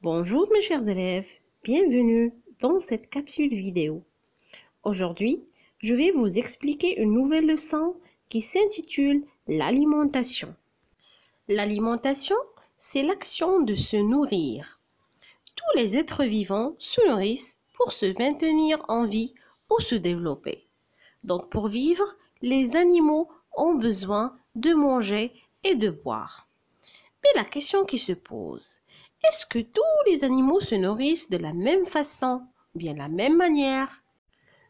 Bonjour mes chers élèves, bienvenue dans cette capsule vidéo. Aujourd'hui, je vais vous expliquer une nouvelle leçon qui s'intitule l'alimentation. L'alimentation, c'est l'action de se nourrir. Tous les êtres vivants se nourrissent pour se maintenir en vie ou se développer. Donc pour vivre, les animaux ont besoin de manger et de boire. Mais la question qui se pose, est-ce que tous les animaux se nourrissent de la même façon, bien la même manière?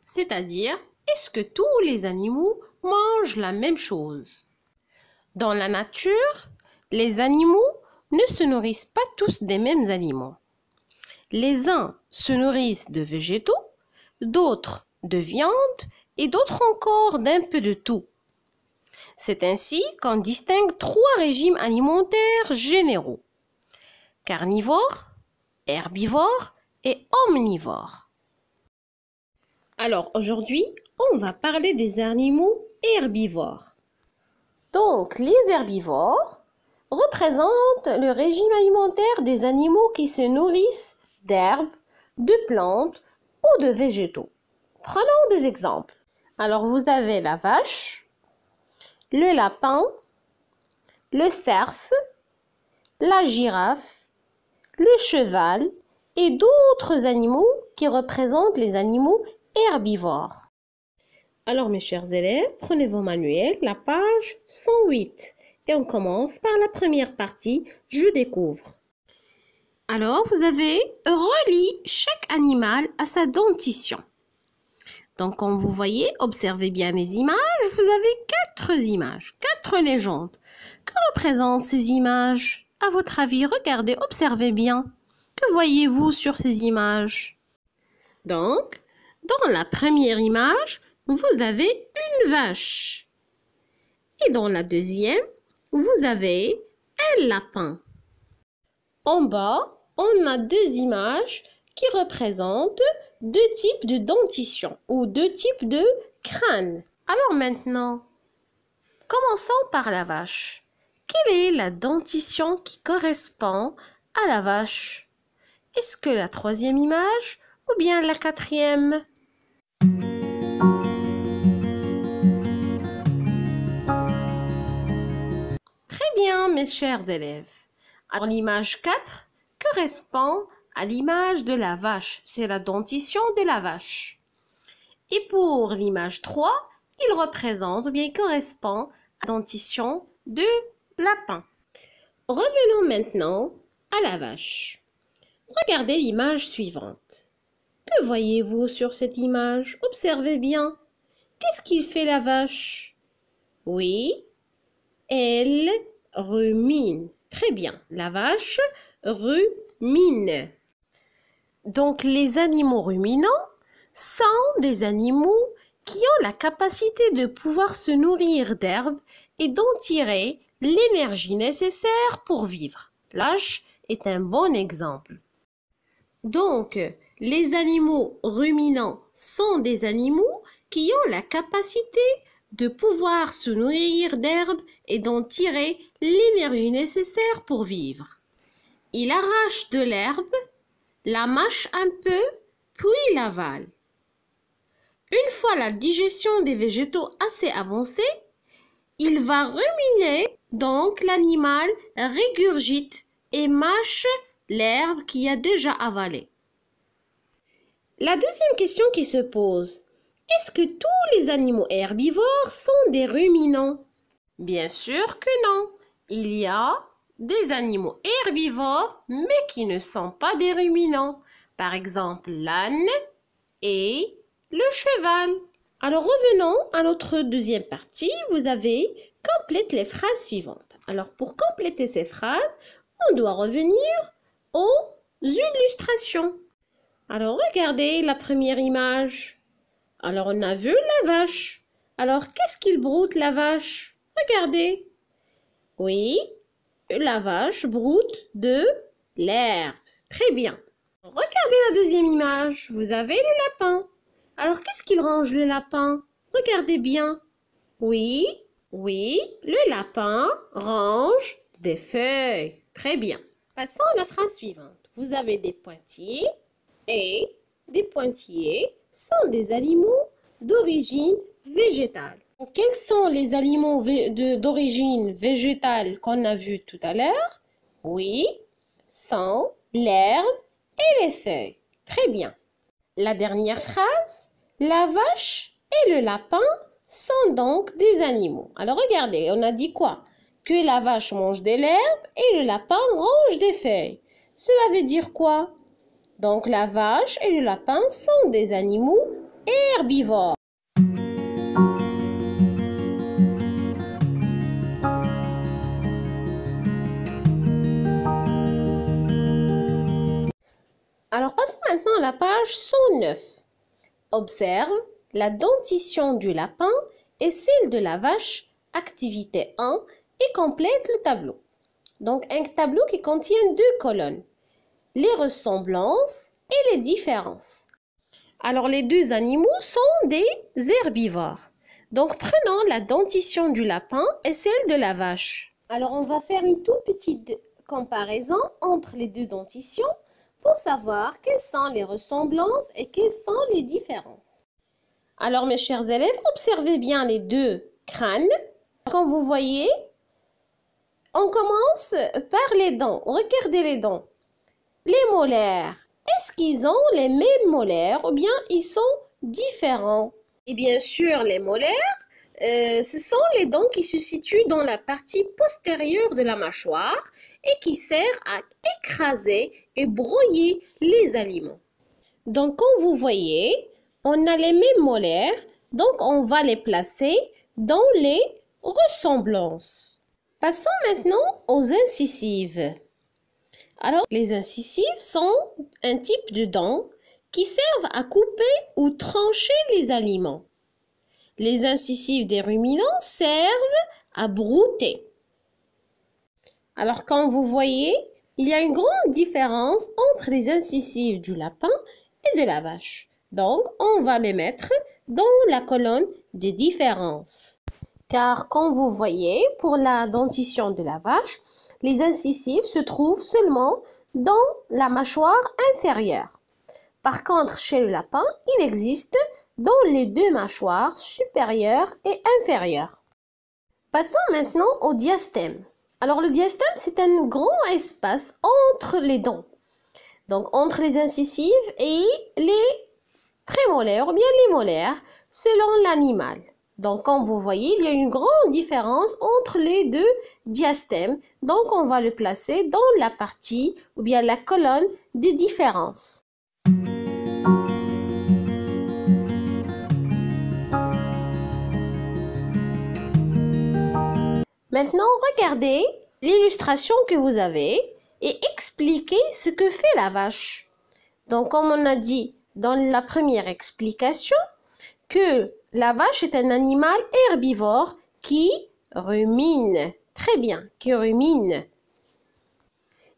C'est-à-dire, est-ce que tous les animaux mangent la même chose? Dans la nature, les animaux ne se nourrissent pas tous des mêmes aliments. Les uns se nourrissent de végétaux, d'autres de viande et d'autres encore d'un peu de tout. C'est ainsi qu'on distingue trois régimes alimentaires généraux: carnivore, herbivore et omnivore. Alors aujourd'hui, on va parler des animaux herbivores. Donc les herbivores représentent le régime alimentaire des animaux qui se nourrissent d'herbes, de plantes ou de végétaux. Prenons des exemples. Alors vous avez la vache, le lapin, le cerf, la girafe, le cheval et d'autres animaux qui représentent les animaux herbivores. Alors mes chers élèves, prenez vos manuels, la page 108 et on commence par la première partie, je découvre. Alors vous avez relié chaque animal à sa dentition. Donc comme vous voyez, observez bien les images, vous avez quatre images, quatre légendes. Que représentent ces images? À votre avis, regardez, observez bien. Que voyez-vous sur ces images? Donc, dans la première image, vous avez une vache. Et dans la deuxième, vous avez un lapin. En bas, on a deux images qui représentent deux types de dentition ou deux types de crâne. Alors maintenant, commençons par la vache. Quelle est la dentition qui correspond à la vache? Est-ce que la troisième image ou bien la quatrième? Très bien, mes chers élèves. Alors l'image 4 correspond à l'image de la vache. C'est la dentition de la vache. Et pour l'image 3, il représente ou bien il correspond à la dentition de lapin. Revenons maintenant à la vache. Regardez l'image suivante. Que voyez-vous sur cette image? Observez bien. Qu'est-ce qu'il fait la vache? Oui, elle rumine. Très bien. La vache rumine. Donc les animaux ruminants sont des animaux qui ont la capacité de pouvoir se nourrir d'herbes et d'en tirer l'énergie nécessaire pour vivre. La vache est un bon exemple. Donc, les animaux ruminants sont des animaux qui ont la capacité de pouvoir se nourrir d'herbes et d'en tirer l'énergie nécessaire pour vivre. Ils arrachent de l'herbe, la mâchent un peu, puis l'avalent. Une fois la digestion des végétaux assez avancée, il va ruminer, donc l'animal régurgite et mâche l'herbe qu'il a déjà avalée. La deuxième question qui se pose, est-ce que tous les animaux herbivores sont des ruminants? Bien sûr que non. Il y a des animaux herbivores, mais qui ne sont pas des ruminants. Par exemple, l'âne et le cheval. Alors revenons à notre deuxième partie. Vous avez complète les phrases suivantes. Alors pour compléter ces phrases, on doit revenir aux illustrations. Alors regardez la première image. Alors on a vu la vache. Alors qu'est-ce qu'il broute la vache? Regardez. Oui, la vache broute de l'herbe. Très bien. Regardez la deuxième image. Vous avez le lapin. Alors qu'est-ce qu'il range le lapin? Regardez bien. Oui, le lapin range des feuilles. Très bien. Passons à la phrase suivante. Vous avez des pointillés et des pointillés sont des aliments d'origine végétale. Donc, quels sont les aliments d'origine végétale qu'on a vus tout à l'heure? Oui, sont l'herbe et les feuilles. Très bien. La dernière phrase, la vache et le lapin sont donc des animaux. Alors regardez, on a dit quoi? Que la vache mange de l'herbe et le lapin mange des feuilles. Cela veut dire quoi? Donc la vache et le lapin sont des animaux herbivores. Alors passons maintenant à la page 109. Observe la dentition du lapin et celle de la vache, activité 1, et complète le tableau. Donc un tableau qui contient 2 colonnes, les ressemblances et les différences. Alors les 2 animaux sont des herbivores. Donc prenons la dentition du lapin et celle de la vache. Alors on va faire une toute petite comparaison entre les 2 dentitions pour savoir quelles sont les ressemblances et quelles sont les différences. Alors mes chers élèves, observez bien les 2 crânes. Comme vous voyez, on commence par les dents. Regardez les dents. Les molaires, est-ce qu'ils ont les mêmes molaires ou bien ils sont différents? Et bien sûr, les molaires, ce sont les dents qui se situent dans la partie postérieure de la mâchoire et qui servent à écraser et broyer les aliments. Donc, comme vous voyez, on a les mêmes molaires, donc on va les placer dans les ressemblances. Passons maintenant aux incisives. Alors, les incisives sont un type de dents qui servent à couper ou trancher les aliments. Les incisives des ruminants servent à brouter. Alors, comme vous voyez, il y a une grande différence entre les incisives du lapin et de la vache. Donc, on va les mettre dans la colonne des différences. Car, comme vous voyez, pour la dentition de la vache, les incisives se trouvent seulement dans la mâchoire inférieure. Par contre, chez le lapin, il existe dans les 2 mâchoires supérieures et inférieures. Passons maintenant au diastème. Alors, le diastème, c'est un grand espace entre les dents. Donc, entre les incisives et les prémolaires ou bien les molaires, selon l'animal. Donc, comme vous voyez, il y a une grande différence entre les 2 diastèmes. Donc, on va le placer dans la partie ou bien la colonne des différences. Maintenant, regardez l'illustration que vous avez et expliquez ce que fait la vache. Donc, comme on a dit dans la première explication, que la vache est un animal herbivore qui rumine. Très bien, qui rumine.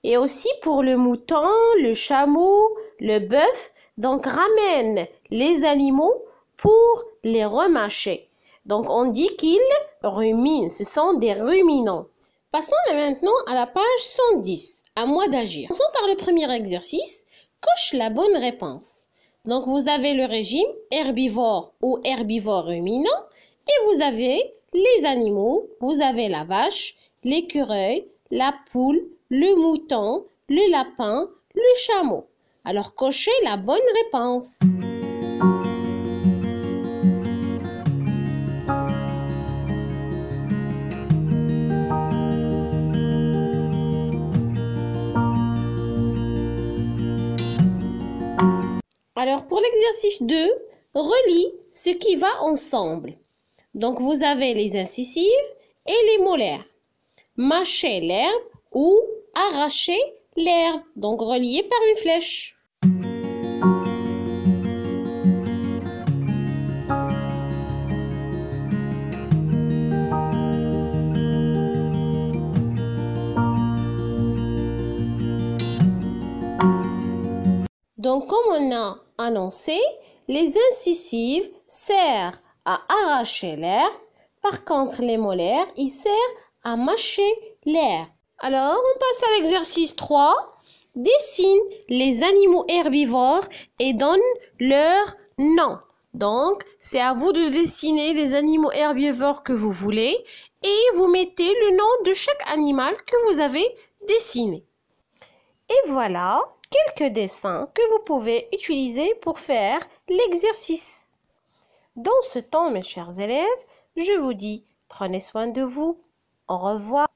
Et aussi pour le mouton, le chameau, le bœuf, donc ramène les animaux pour les remâcher. Donc on dit qu'ils ruminent, ce sont des ruminants. Passons maintenant à la page 110, à moi d'agir. Commençons par le premier exercice, coche la bonne réponse. Donc, vous avez le régime herbivore ou herbivore ruminant et vous avez les animaux, vous avez la vache, l'écureuil, la poule, le mouton, le lapin, le chameau. Alors, cochez la bonne réponse. Alors, pour l'exercice 2, relie ce qui va ensemble. Donc, vous avez les incisives et les molaires. Mâcher l'herbe ou arracher l'herbe. Donc, relié par une flèche. Donc, comme on a annoncé, les incisives servent à arracher l'herbe. Par contre, les molaires, ils servent à mâcher l'herbe. Alors, on passe à l'exercice 3. Dessine les animaux herbivores et donne leur nom. Donc, c'est à vous de dessiner les animaux herbivores que vous voulez et vous mettez le nom de chaque animal que vous avez dessiné. Et voilà quelques dessins que vous pouvez utiliser pour faire l'exercice. Dans ce temps, mes chers élèves, je vous dis, prenez soin de vous. Au revoir.